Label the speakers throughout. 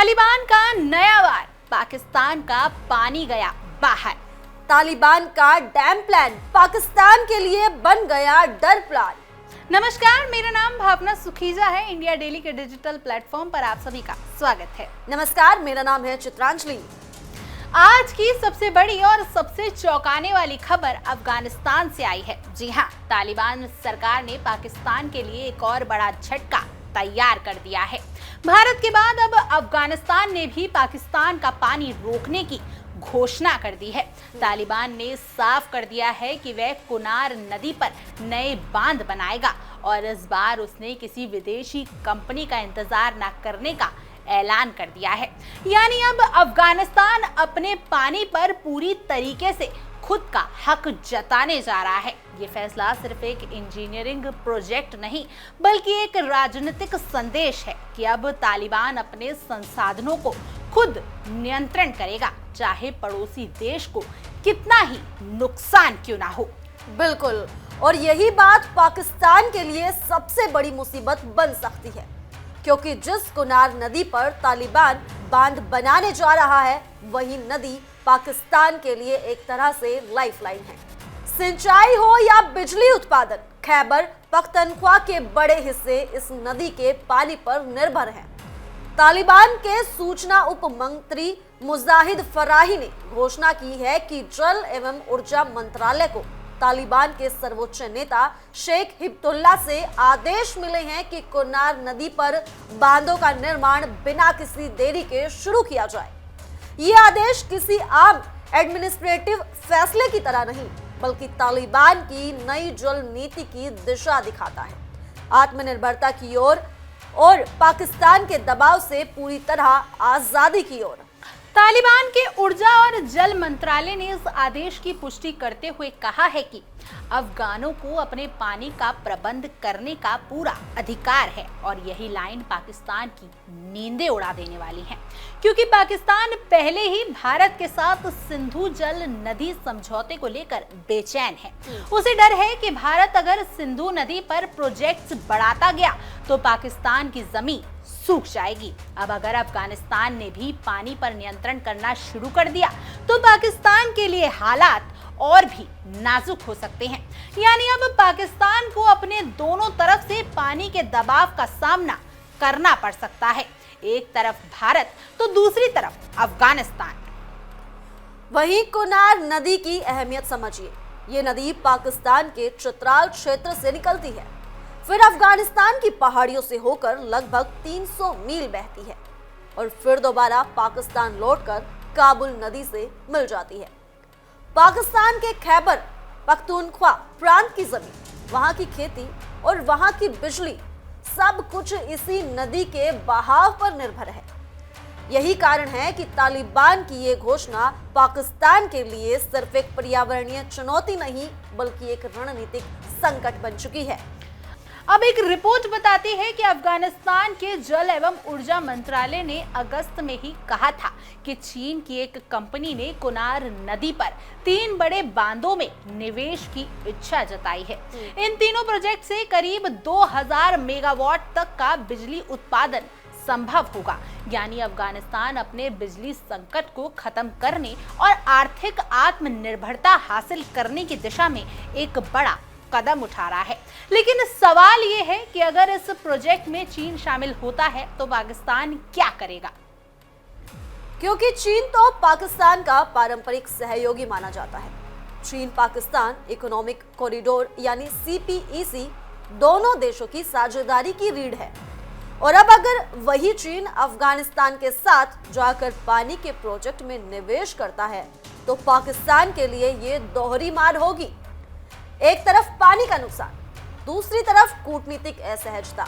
Speaker 1: तालिबान का नया वार, पाकिस्तान का पानी गया बाहर।
Speaker 2: तालिबान का डैम प्लान पाकिस्तान के लिए बन गया डर प्लान।
Speaker 1: नमस्कार, मेरा नाम भावना सुखीजा है। इंडिया डेली के डिजिटल प्लेटफॉर्म पर आप सभी का स्वागत है।
Speaker 2: नमस्कार, मेरा नाम है चित्रांजलि।
Speaker 1: आज की सबसे बड़ी और सबसे चौंकाने वाली खबर अफगानिस्तान से आई है। जी हाँ, तालिबान सरकार ने पाकिस्तान के लिए एक और बड़ा झटका तैयार कर दिया है। भारत के बाद अब अफगानिस्तान ने भी पाकिस्तान का पानी रोकने की घोषणा कर दी है। तालिबान ने साफ कर दिया है कि वह कुनार नदी पर नए बांध बनाएगा और इस बार उसने किसी विदेशी कंपनी का इंतजार न करने का ऐलान कर दिया है। यानी अब अफगानिस्तान अपने पानी पर पूरी तरीके से खुद का हक जताने जा रहा है। ये फैसला सिर्फ एक इंजीनियरिंग प्रोजेक्ट नहीं, बल्कि एक राजनीतिक संदेश है कि अब तालिबान अपने संसाधनों को खुद नियंत्रण करेगा, चाहे पड़ोसी देश को कितना ही नुकसान क्यों ना हो।
Speaker 2: बिल्कुल, और यही बात पाकिस्तान के लिए सबसे बड़ी मुसीबत बन सकती है, क्योंकि जिस कुनार नदी पर तालिबान बांध बनाने जा रहा है, वही नदी पाकिस्तान के लिए एक तरह से लाइफलाइन है। सिंचाई हो या बिजली उत्पादन, खैबर पख्तनख्वा के बड़े हिस्से इस नदी के पानी पर निर्भर हैं। तालिबान के सूचना उप मंत्री मुजाहिद फराही ने घोषणा की है कि जल एवं ऊर्जा मंत्रालय को तालिबान के सर्वोच्च नेता शेख हिब्तुल्ला से आदेश मिले हैं कि कुनार नदी पर बांधों का निर्माण बिना किसी देरी के शुरू किया जाए। ये आदेश किसी आम एडमिनिस्ट्रेटिव फैसले की तरह नहीं, बल्कि तालिबान की नई जल नीति की दिशा दिखाता है, आत्मनिर्भरता की ओर और पाकिस्तान के दबाव से पूरी तरह आजादी की ओर।
Speaker 1: तालिबान के ऊर्जा और जल मंत्रालय ने इस आदेश की पुष्टि करते हुए कहा है कि अफगानों को अपने पानी का प्रबंध करने का पूरा अधिकार है और यही लाइन पाकिस्तान की नींदें उड़ा देने वाली है, क्योंकि पाकिस्तान पहले ही भारत के साथ सिंधु जल नदी समझौते को लेकर बेचैन है। उसे डर है कि भारत अगर सिंधु नदी पर प्रोजेक्ट्स बढ़ाता गया तो पाकिस्तान की जमीन सूख जाएगी। अब अगर अफगानिस्तान ने भी पानी पर नियंत्रण करना शुरू कर दिया तो पाकिस्तान के लिए हालात और भी नाजुक हो सकते हैं। यानी अब पाकिस्तान को अपने दोनों तरफ से पानी के दबाव का सामना करना पड़ सकता है, एक तरफ भारत तो दूसरी तरफ अफगानिस्तान।
Speaker 2: वहीं कुनार नदी की अहमियत समझिए। ये नदी पाकिस्तान के चित्राल क्षेत्र से निकलती है, फिर अफगानिस्तान की पहाड़ियों से होकर लगभग 300 मील बहती है और फिर दोबारा पाकिस्तान लौटकर काबुल नदी से मिल जाती है। पाकिस्तान के खैबर पख्तूनख्वा प्रांत की जमीन, वहां की खेती और वहां की बिजली, सब कुछ इसी नदी के बहाव पर निर्भर है। यही कारण है कि तालिबान की ये घोषणा पाकिस्तान के लिए सिर्फ एक पर्यावरणीय चुनौती नहीं, बल्कि एक रणनीतिक संकट बन चुकी है।
Speaker 1: अब एक रिपोर्ट बताती है कि अफगानिस्तान के जल एवं ऊर्जा मंत्रालय ने अगस्त में ही कहा था कि चीन की एक कंपनी ने कुनार नदी पर 3 बड़े बांधों में निवेश की इच्छा जताई है। इन तीनों प्रोजेक्ट से करीब 2000 मेगावाट तक का बिजली उत्पादन संभव होगा। यानी अफगानिस्तान अपने बिजली संकट को खत्म करने और आर्थिक आत्मनिर्भरता हासिल करने की दिशा में एक बड़ा कदम उठा रहा है। लेकिन सवाल ये है कि अगर इस प्रोजेक्ट में चीन शामिल होता है तो पाकिस्तान क्या करेगा?
Speaker 2: क्योंकि चीन तो पाकिस्तान का पारंपरिक सहयोगी माना जाता है। चीन पाकिस्तान इकोनॉमिक कॉरिडोर यानी CPEC दोनों देशों की साझेदारी की रीढ़ है, और अब अगर वही चीन अफगानिस्तान के साथ जाकर पानी के प्रोजेक्ट में निवेश करता है तो पाकिस्तान के लिए ये दोहरी मार होगी। एक तरफ पानी का नुकसान, दूसरी तरफ कूटनीतिक असहजता।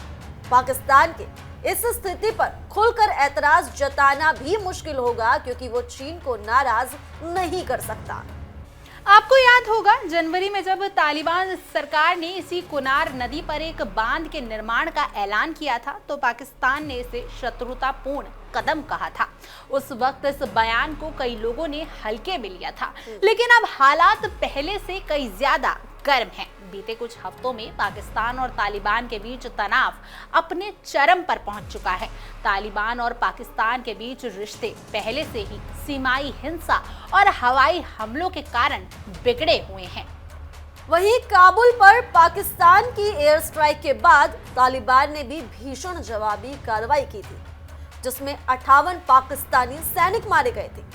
Speaker 2: पाकिस्तान के इस स्थिति पर खुलकर ऐतराज जताना भी मुश्किल होगा, क्योंकि वो चीन को नाराज नहीं कर सकता।
Speaker 1: आपको याद होगा जनवरी में जब तालिबान सरकार ने इसी कुनार नदी पर एक बांध के निर्माण का ऐलान किया था तो पाकिस्तान ने इसे शत्रुतापूर्ण कदम कहा था। उस वक्त इस बयान को कई लोगों ने हल्के में लिया था, लेकिन अब हालात पहले से कई ज्यादा गर्म हैं। बीते कुछ हफ्तों में पाकिस्तान और तालिबान के बीच तनाव अपने चरम पर पहुंच चुका है। तालिबान और पाकिस्तान के बीच रिश्ते पहले से ही सीमाई हिंसा और हवाई हमलों के कारण बिगड़े हुए हैं।
Speaker 2: वहीं काबुल पर पाकिस्तान की एयर स्ट्राइक के बाद तालिबान ने भी भीषण जवाबी कार्रवाई की थी, जिसमें 58 पाकिस्तानी सैनिक मारे गए थे।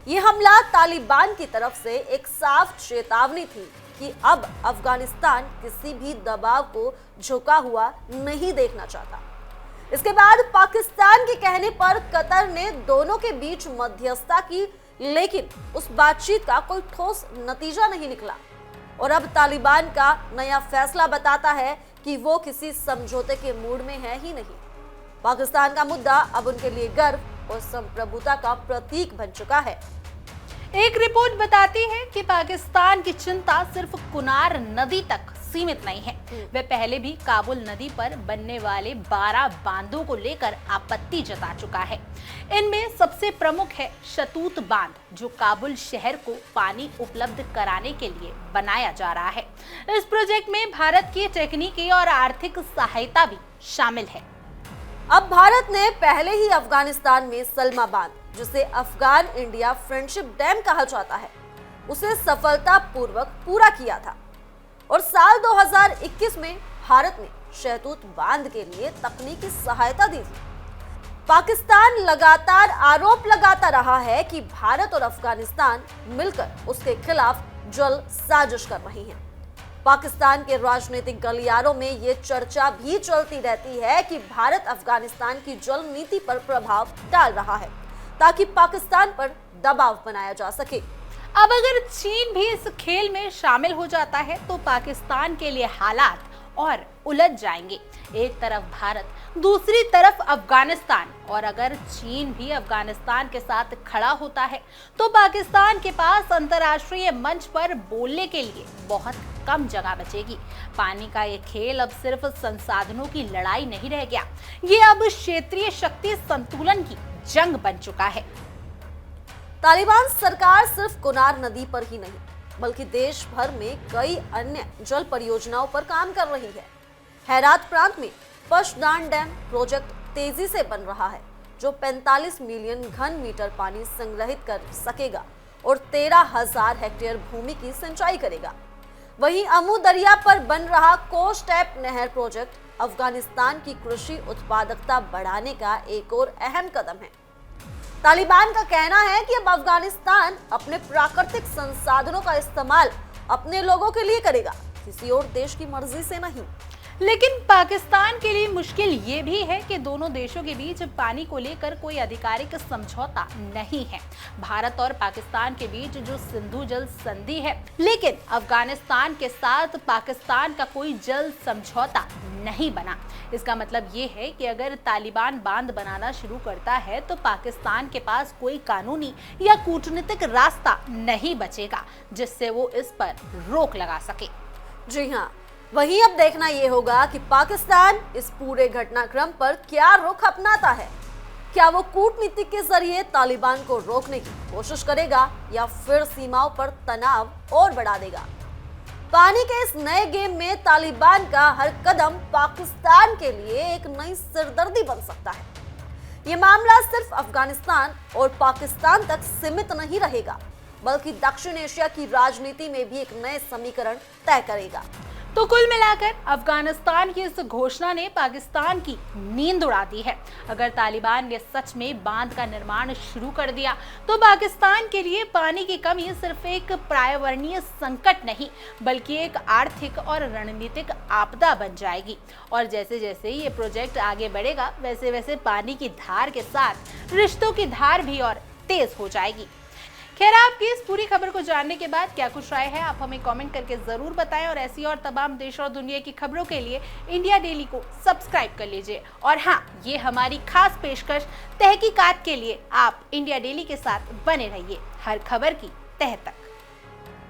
Speaker 2: ये हमला तालिबान की तरफ से एक साफ चेतावनी थी कि अब अफगानिस्तान किसी भी दबाव को झुका हुआ नहीं देखना चाहता। इसके बाद पाकिस्तान के कहने पर कतर ने दोनों के बीच मध्यस्थता की, लेकिन उस बातचीत का कोई ठोस नतीजा नहीं निकला और अब तालिबान का नया फैसला बताता है कि वो किसी समझौते के मूड में है ही नहीं। पाकिस्तान का मुद्दा अब उनके लिए गर्व और संप्रभुता का प्रतीक बन चुका है।
Speaker 1: एक रिपोर्ट बताती है कि पाकिस्तान की चिंता सिर्फ कुनार नदी तक सीमित नहीं है। वे पहले भी काबुल नदी पर बनने वाले 12 बांधों को लेकर आपत्ति जता चुका है। इनमें सबसे प्रमुख है शतूत बांध, जो काबुल शहर को पानी उपलब्ध कराने के लिए बनाया जा रहा है। इस प्रोजेक्ट में भारत की तकनीकी और आर्थिक सहायता भी शामिल है।
Speaker 2: अब भारत ने पहले ही अफगानिस्तान में सलमा बांध, जिसे अफगान इंडिया फ्रेंडशिप डैम कहा जाता है, उसे सफलतापूर्वक पूरा किया था और साल 2021 में भारत ने शहतूत बांध के लिए तकनीकी सहायता दी थी। पाकिस्तान लगातार आरोप लगाता रहा है कि भारत और अफगानिस्तान मिलकर उसके खिलाफ जल साजिश कर रही हैं। पाकिस्तान के राजनीतिक गलियारों में ये चर्चा भी चलती रहती है कि भारत अफगानिस्तान की जल नीति पर प्रभाव डाल रहा है ताकि पाकिस्तान पर दबाव बनाया जा सके।
Speaker 1: अब अगर चीन भी इस खेल में शामिल हो जाता है तो पाकिस्तान के लिए हालात और उलझ जाएंगे। एक तरफ भारत, दूसरी तरफ अफगानिस्तान, और अगर चीन भी अफगानिस्तान के साथ खड़ा होता है तो पाकिस्तान के पास अंतर्राष्ट्रीय मंच पर बोलने के लिए बहुत कम जगह बचेगी। पानी का ये खेल अब सिर्फ संसाधनों की लड़ाई नहीं रह गया, ये अब क्षेत्रीय शक्ति संतुलन की जंग बन चुका है।
Speaker 2: तालिबान सरकार सिर्फ कुनार नदी पर ही नहीं बल्कि देश भर में कई अन्य जल परियोजनाओं पर काम कर रही है। हेरात प्रांत में पशदान डैम प्रोजेक्ट तेजी से बन रहा है, जो 45 मिलियन घन मीटर पानी संग्रहित कर सकेगा और 13,000 हेक्टेयर भूमि की सिंचाई करेगा। वहीं अमू दरिया पर बन रहा कोस्टैप नहर प्रोजेक्ट अफगानिस्तान की कृषि उत्पादकता बढ़ाने का एक और अहम कदम है। तालिबान का कहना है कि अब अफगानिस्तान अपने प्राकृतिक संसाधनों का इस्तेमाल अपने लोगों के लिए करेगा, किसी और देश की मर्जी से नहीं।
Speaker 1: लेकिन पाकिस्तान के लिए मुश्किल ये भी है कि दोनों देशों के बीच पानी को लेकर कोई आधिकारिक समझौता नहीं है। भारत और पाकिस्तान के बीच जो सिंधु जल संधि है, लेकिन अफगानिस्तान के साथ पाकिस्तान का कोई जल समझौता नहीं बना। इसका मतलब ये है कि अगर तालिबान बांध बनाना शुरू करता है तो पाकिस्तान के पास कोई कानूनी या कूटनीतिक रास्ता नहीं बचेगा जिससे वो इस पर रोक लगा सके।
Speaker 2: जी हाँ, वहीं अब देखना यह होगा कि पाकिस्तान इस पूरे घटनाक्रम पर क्या रुख अपनाता है। क्या वो कूटनीति के जरिए तालिबान को रोकने की कोशिश करेगा या फिर सीमाओं पर तनाव और बढ़ा देगा। पानी के इस नए गेम में तालिबान का हर कदम पाकिस्तान के लिए एक नई सिरदर्दी बन सकता है। ये मामला सिर्फ अफगानिस्तान और पाकिस्तान तक सीमित नहीं रहेगा, बल्कि दक्षिण एशिया की राजनीति में भी एक नए समीकरण तय करेगा।
Speaker 1: तो कुल मिलाकर अफगानिस्तान की इस घोषणा ने पाकिस्तान की नींद उड़ा दी है। अगर तालिबान ने सच में बांध का निर्माण शुरू कर दिया तो पाकिस्तान के लिए पानी की कमी सिर्फ एक पर्यावरणीय संकट नहीं बल्कि एक आर्थिक और रणनीतिक आपदा बन जाएगी। और जैसे जैसे ये प्रोजेक्ट आगे बढ़ेगा वैसे वैसे पानी की धार के साथ रिश्तों की धार भी और तेज हो जाएगी। खैर, आपकी इस पूरी खबर को जानने के बाद क्या कुछ राय है, आप हमें कमेंट करके जरूर बताएं और ऐसी और तमाम देश और दुनिया की खबरों के लिए इंडिया डेली को सब्सक्राइब कर लीजिए। और हाँ, ये हमारी खास पेशकश तहकीकात के लिए आप इंडिया डेली के साथ बने रहिए, हर खबर की तह तक।